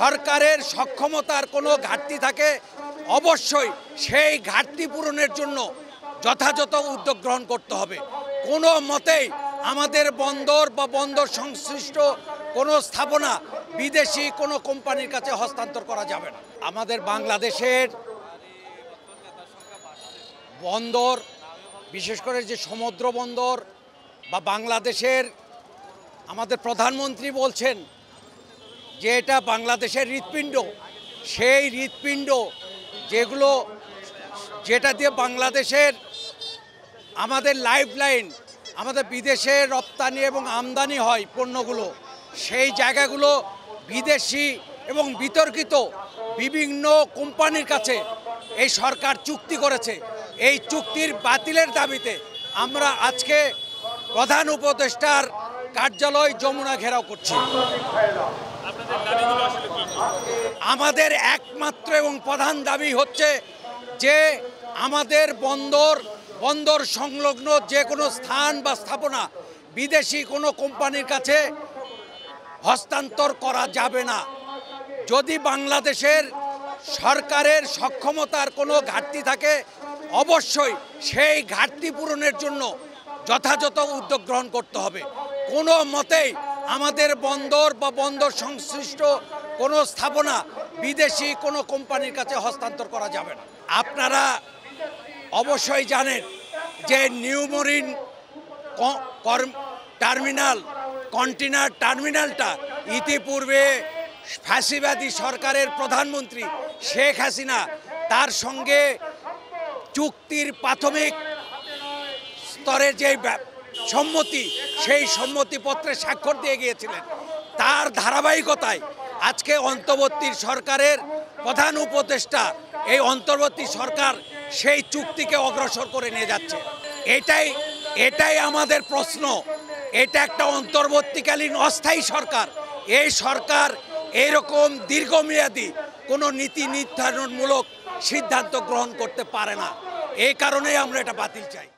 সরকারের সক্ষমতার কোনো ঘাটতি থাকে অবশ্যই সেই ঘাটতি পূরণের জন্য যথাযথ উদ্যোগ গ্রহণ করতে হবে। কোনো মতেই আমাদের বন্দর বা বন্দর সংশ্লিষ্ট কোনো স্থাপনা বিদেশি কোনো কোম্পানির কাছে হস্তান্তর করা যাবে না। আমাদের বাংলাদেশের বন্দর, বিশেষ করে যে সমুদ্র বন্দর বা বাংলাদেশের আমাদের প্রধানমন্ত্রী বলছেন যে এটা বাংলাদেশের হৃৎপিণ্ড, সেই হৃৎপিণ্ড যেটা দিয়ে বাংলাদেশের আমাদের লাইফলাইন, আমাদের বিদেশে রপ্তানি এবং আমদানি হয় পণ্যগুলো, সেই জায়গাগুলো বিদেশি এবং বিতর্কিত বিভিন্ন কোম্পানির কাছে এই সরকার চুক্তি করেছে। এই চুক্তির বাতিলের দাবিতে আমরা আজকে প্রধান উপদেষ্টার কার্যালয় যমুনা ঘেরাও করছি। আমাদের একমাত্র এবং প্রধান দাবি হচ্ছে যে আমাদের বন্দর সংলগ্ন যে কোনো স্থান বা স্থাপনা বিদেশি কোনো কোম্পানির কাছে হস্তান্তর করা যাবে না। যদি বাংলাদেশের সরকারের সক্ষমতার কোনো ঘাটতি থাকে অবশ্যই সেই ঘাটতি পূরণের জন্য যথাযথ উদ্যোগ গ্রহণ করতে হবে। কোনো মতেই আমাদের বন্দর বা বন্দর সংশ্লিষ্ট কোনো স্থাপনা বিদেশি কোনো কোম্পানির কাছে হস্তান্তর করা যাবে না। আপনারা অবশ্যই জানেন যে নিউ মরিন কন্টেইনার টার্মিনালটা ইতিপূর্বে ফ্যাসিবাদী সরকারের প্রধানমন্ত্রী শেখ হাসিনা তার সঙ্গে চুক্তির প্রাথমিক স্তরে যে সম্মতি, সেই সম্মতিপত্রে স্বাক্ষর দিয়ে গিয়েছিলেন। তার ধারাবাহিকতায় আজকে অন্তর্বর্তী সরকারের প্রধান উপদেষ্টা, এই অন্তর্বর্তী সরকার সেই চুক্তিকে অগ্রসর করে নিয়ে যাচ্ছে। এটাই আমাদের প্রশ্ন। এটা একটা অন্তর্বর্তীকালীন অস্থায়ী সরকার। এই সরকার এরকম দীর্ঘমেয়াদী কোনো নীতি নির্ধারণমূলক সিদ্ধান্ত গ্রহণ করতে পারে না। এই কারণেই আমরা এটা বাতিল চাই।